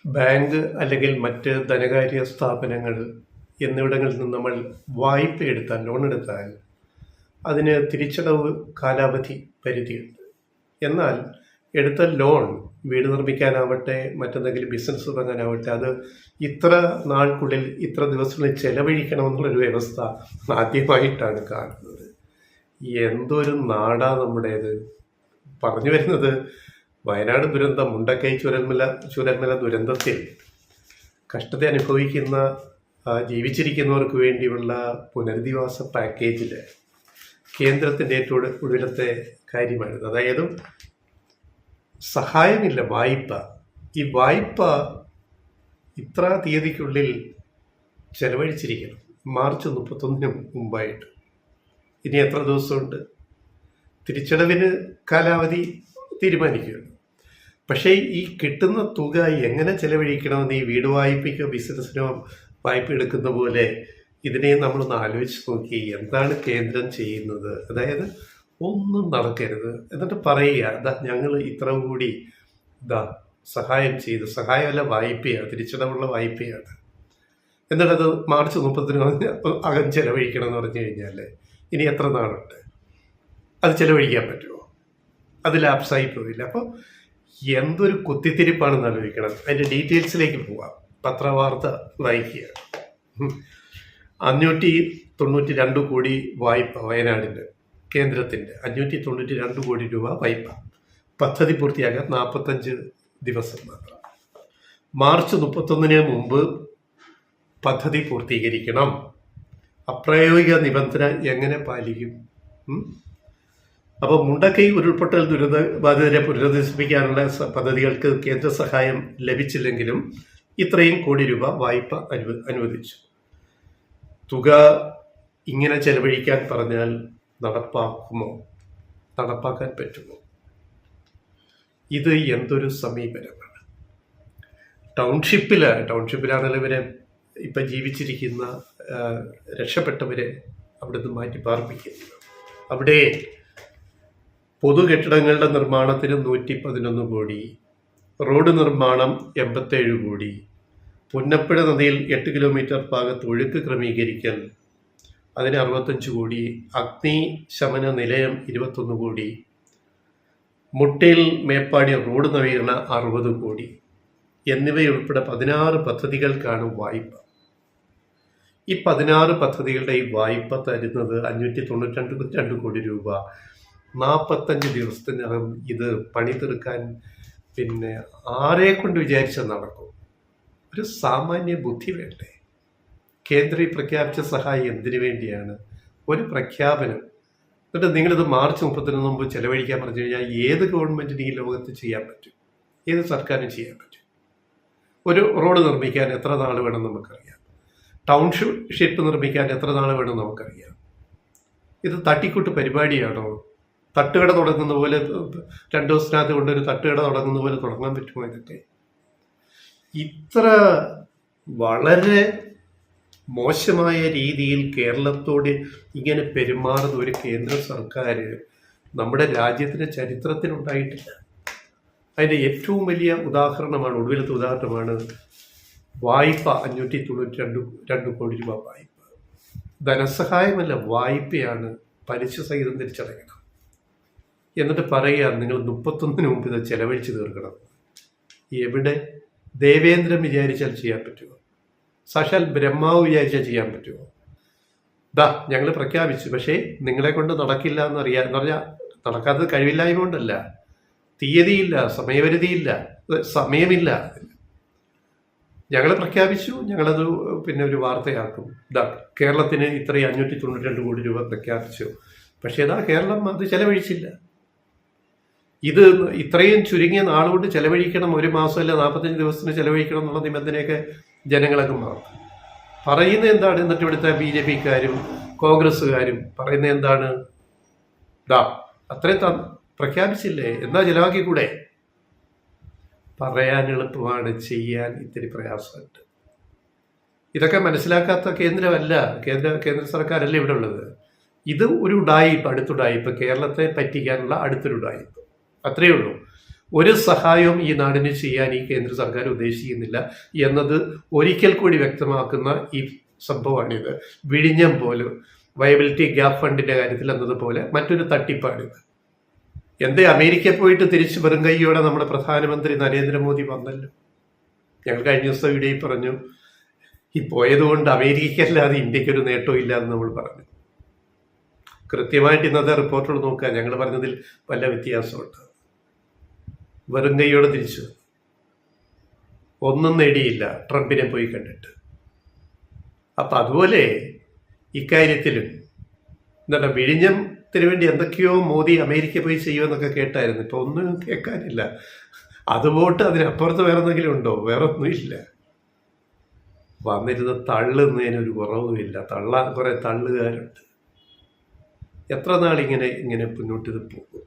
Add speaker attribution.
Speaker 1: Bank അല്ലെങ്കിൽ മറ്റ് ധനകാര്യ സ്ഥാപനങ്ങൾ എന്നിവിടങ്ങളിൽ നിന്ന് നമ്മൾ വായ്പ എടുത്താൽ, ലോൺ എടുത്താൽ അതിന് തിരിച്ചടവ് കാലാവധി പരിധിയുണ്ട്. എന്നാൽ എടുത്ത ലോൺ വീട് നിർമ്മിക്കാനാവട്ടെ, മറ്റെന്തെങ്കിലും ബിസിനസ് തുടങ്ങാനാവട്ടെ, അത് ഇത്ര നാൾക്കുള്ളിൽ ഇത്ര ദിവസങ്ങളിൽ ചെലവഴിക്കണമെന്നുള്ളൊരു വ്യവസ്ഥ ആദ്യമായിട്ടാണ് കാണുന്നത്. എന്തൊരു നാടാ നമ്മുടേത്! പറഞ്ഞു വരുന്നത്, വയനാട് ദുരന്തം, മുണ്ടക്കൈ ചുരൽമല ദുരന്തത്തിൽ കഷ്ടത അനുഭവിക്കുന്ന ജീവിച്ചിരിക്കുന്നവർക്ക് വേണ്ടിയുള്ള പുനരധിവാസ പാക്കേജിൽ കേന്ദ്രത്തിൻ്റെ ഏറ്റവും ഒടുവിലത്തെ കാര്യമാണിത്. അതായത് സഹായമില്ല, വായ്പ. ഈ വായ്പ ഇത്ര തീയതിക്കുള്ളിൽ ചെലവഴിച്ചിരിക്കണം, മാർച്ച് 31 മുമ്പായിട്ട്. ഇനി എത്ര ദിവസമുണ്ട്? തിരിച്ചടവിന് കാലാവധി തീരുമാനിക്കുകയാണ്. പക്ഷേ ഈ കിട്ടുന്ന തുക എങ്ങനെ ചെലവഴിക്കണമെന്ന് ഈ വീട് വായ്പയ്ക്കോ ബിസിനസ്സിനോ വായ്പ എടുക്കുന്ന പോലെ ഇതിനെ നമ്മളൊന്ന് ആലോചിച്ച് നോക്കി. എന്താണ് കേന്ദ്രം ചെയ്യുന്നത്? അതായത് ഒന്നും നടക്കരുത്, എന്നിട്ട് പറയുക, ഞങ്ങൾ ഇത്ര കൂടി സഹായം ചെയ്തു. സഹായമല്ല, വായ്പയാണ്, തിരിച്ചടവുള്ള വായ്പയാണ്. എന്നിട്ടത് മാർച്ച് 30 അകം ചെലവഴിക്കണം എന്ന് പറഞ്ഞു കഴിഞ്ഞാൽ ഇനി എത്ര നാളുണ്ട്? അത് ചെലവഴിക്കാൻ പറ്റുമോ? അത് ലാപ്സായി പോയില്ല. അപ്പോൾ എന്തൊരു കുത്തിത്തിരിപ്പാണെന്ന് ആലോചിക്കണം. അതിൻ്റെ ഡീറ്റെയിൽസിലേക്ക് പോവാം. പത്രവാർത്ത വായിക്കുക. 592 കോടി വായ്പ വയനാടിന്, കേന്ദ്രത്തിൻ്റെ 592 കോടി രൂപ വായ്പ. പദ്ധതി പൂർത്തിയാകാൻ 45 ദിവസം മാത്രം. മാർച്ച് 31 മുമ്പ് പദ്ധതി പൂർത്തീകരിക്കണം. അപ്രായോഗിക നിബന്ധന എങ്ങനെ പാലിക്കും? അപ്പോൾ മുണ്ടക്കൈ ഉരുൾപൊട്ടൽ ദുരിത ബാധിതരെ പുനരധിവസിപ്പിക്കാനുള്ള പദ്ധതികൾക്ക് കേന്ദ്ര സഹായം ലഭിച്ചില്ലെങ്കിലും ഇത്രയും കോടി രൂപ വായ്പ അനുവദിച്ചു. തുക ഇങ്ങനെ ചെലവഴിക്കാൻ പറഞ്ഞാൽ നടപ്പാക്കുമോ? നടപ്പാക്കാൻ പറ്റുമോ? ഇത് എന്തൊരു സമീപനമാണ്! ടൗൺഷിപ്പിലാണല്ലോ ഇവരെ ഇപ്പം ജീവിച്ചിരിക്കുന്ന രക്ഷപ്പെട്ടവരെ അവിടുന്ന് മാറ്റി പാർപ്പിക്കുന്നത്. അവിടെ പൊതുകെട്ടിടങ്ങളുടെ നിർമ്മാണത്തിന് 111 കോടി, റോഡ് നിർമ്മാണം 87 കോടി, പുന്നപ്പുഴ നദിയിൽ 8 കിലോമീറ്റർ ഭാഗത്ത് ഒഴുക്ക് ക്രമീകരിക്കൽ അതിന് 65 കോടി, അഗ്നിശമന നിലയം 21 കോടി, മുട്ടയിൽ മേപ്പാടി റോഡ് നവീകരണ 60 കോടി എന്നിവയുൾപ്പെടെ 16 പദ്ധതികൾക്കാണ് വായ്പ. ഈ 16 പദ്ധതികളുടെ ഈ വായ്പ തരുന്നത് 592 കോടി രൂപ. 45 ദിവസത്തിനകം ഇത് പണി തീർക്കാൻ ആരെ കൊണ്ട് വിചാരിച്ചാൽ നടക്കും? ഒരു സാമാന്യ ബുദ്ധി വേണ്ടേ? കേന്ദ്രം പ്രഖ്യാപിച്ച സഹായം എന്തിനു വേണ്ടിയാണ്? ഒരു പ്രഖ്യാപനം. എന്നിട്ട് നിങ്ങളിത് മാർച്ച് 30 മുമ്പ് ചെലവഴിക്കാൻ പറഞ്ഞു കഴിഞ്ഞാൽ ഏത് ഗവൺമെൻറ്റിന് ഈ ലോകത്ത് ചെയ്യാൻ പറ്റും? ഏത് സർക്കാരിനും ചെയ്യാൻ പറ്റും? ഒരു റോഡ് നിർമ്മിക്കാൻ എത്ര നാൾ വേണം നമുക്കറിയാം. ടൗൺഷിപ്പ് നിർമ്മിക്കാൻ എത്ര നാൾ വേണം നമുക്കറിയാം. ഇത് തട്ടിക്കൂട്ട് പരിപാടിയാണോ? തട്ടുകട തുടങ്ങുന്ന പോലെ 2 ദിവസത്തിനകത്ത് കൊണ്ടൊരു തട്ടുകട തുടങ്ങുന്ന പോലെ തുടങ്ങാൻ പറ്റുമോ? ഇതൊക്കെ ഇത്ര വളരെ മോശമായ രീതിയിൽ കേരളത്തോട് ഇങ്ങനെ പെരുമാറുന്ന ഒരു കേന്ദ്ര സർക്കാർ നമ്മുടെ രാജ്യത്തിൻ്റെ ചരിത്രത്തിലുണ്ടായിട്ടില്ല. അതിൻ്റെ ഏറ്റവും വലിയ ഉദാഹരണമാണ്, ഒടുവിലത്തെ ഉദാഹരണമാണ് വായ്പ. 592 കോടി രൂപ വായ്പ. ധനസഹായമല്ല, വായ്പയാണ്. പലിശ സഹിതം തിരിച്ചടയ്ക്കണം. എന്നിട്ട് പറയുക, നിങ്ങൾ 31 മുമ്പ് ഇത് ചെലവഴിച്ച് തീർക്കണം. എവിടെ? ദേവേന്ദ്രൻ വിചാരിച്ചാൽ ചെയ്യാൻ പറ്റുമോ? സാക്ഷാൽ ബ്രഹ്മാവ് വിചാരിച്ചാൽ ചെയ്യാൻ പറ്റുമോ? ഞങ്ങൾ പ്രഖ്യാപിച്ചു, പക്ഷേ നിങ്ങളെ കൊണ്ട് നടക്കില്ല എന്നറിയാം. എന്ന് പറഞ്ഞാൽ നടക്കാത്തത് കഴിവില്ലായ്മ കൊണ്ടല്ല, തീയതിയില്ല, സമയപരിധിയില്ല, സമയമില്ല. ഞങ്ങൾ പ്രഖ്യാപിച്ചു, ഞങ്ങളത് ഒരു വാർത്തയാക്കും. കേരളത്തിന് ഇത്രയും 592 കോടി രൂപ പ്രഖ്യാപിച്ചു, പക്ഷേ കേരളം അത് ചെലവഴിച്ചില്ല. ഇത് ഇത്രയും ചുരുങ്ങിയ നാളുകൊണ്ട് ചെലവഴിക്കണം, 1 മാസമല്ല 45 ദിവസത്തിന് ചെലവഴിക്കണം എന്നുള്ള നിബന്ധനയൊക്കെ ജനങ്ങളൊക്കെ മാറും. പറയുന്നത് എന്താണ്? എന്നിട്ട് ഇവിടുത്തെ BJPക്കാരും കോൺഗ്രസ്സുകാരും പറയുന്നത് എന്താണ്? അത്രയും പ്രഖ്യാപിച്ചില്ലേ, എന്നാ ചെലവാക്കിക്കൂടെ? പറയാൻ എളുപ്പമാണ്, ചെയ്യാൻ ഇത്തിരി പ്രയാസമുണ്ട്. ഇതൊക്കെ മനസ്സിലാക്കാത്ത കേന്ദ്രമല്ല, കേന്ദ്ര സർക്കാരല്ല ഇവിടെ ഉള്ളത്. ഇത് ഒരു ഉഡായിപ്പ്, അടുത്തുഡായിപ്പ്, കേരളത്തെ പറ്റിക്കാനുള്ള അടുത്തൊരു ഉഡായിപ്പ്. അത്രയേ ഉള്ളൂ. ഒരു സഹായവും ഈ നാടിന് ചെയ്യാൻ ഈ കേന്ദ്ര സർക്കാർ ഉദ്ദേശിക്കുന്നില്ല എന്നത് ഒരിക്കൽ കൂടി വ്യക്തമാക്കുന്ന ഈ സംഭവമാണിത്. വിഴിഞ്ഞം പോലും വയബിലിറ്റി ഗ്യാപ്പ് ഫണ്ടിന്റെ കാര്യത്തിൽ എന്നതുപോലെ മറ്റൊരു തട്ടിപ്പാണിത്. എന്തേ അമേരിക്കയിൽ പോയിട്ട് തിരിച്ച് വെറും കൈയോടെ നമ്മുടെ പ്രധാനമന്ത്രി നരേന്ദ്രമോദി വന്നല്ലോ. ഞങ്ങൾ കഴിഞ്ഞ ദിവസം ഇവിടെ പറഞ്ഞു, ഈ പോയതുകൊണ്ട് അമേരിക്കയല്ലാതെ ഇന്ത്യക്കൊരു നേട്ടവും ഇല്ല എന്ന് നമ്മൾ പറഞ്ഞു. കൃത്യമായിട്ട് ഇന്നത്തെ റിപ്പോർട്ടുകൾ നോക്കുക, ഞങ്ങൾ പറഞ്ഞതിൽ വല്ല വ്യത്യാസമുണ്ട്. വെറും കൈയോടെ തിരിച്ചു, ഒന്നും നേടിയില്ല ട്രംപിനെ പോയി കണ്ടിട്ട്. അപ്പം അതുപോലെ ഇക്കാര്യത്തിലും എന്താണ്, വിഴിഞ്ഞത്തിന് വേണ്ടി എന്തൊക്കെയോ മോദി അമേരിക്ക പോയി ചെയ്യുമെന്നൊക്കെ കേട്ടായിരുന്നു. ഇപ്പൊ ഒന്നും കേൾക്കാനില്ല. അതുപോട്ട് അതിനപ്പുറത്ത് വേറെ എന്തെങ്കിലും ഉണ്ടോ? വേറെ ഒന്നുമില്ല. വന്നിരുന്ന് തള്ളുന്നതിനൊരു കുറവുമില്ല. തള്ളാൻ കുറെ തള്ളുകാരുണ്ട്. എത്ര നാളിങ്ങനെ മുന്നോട്ട് ഇത് പോകും?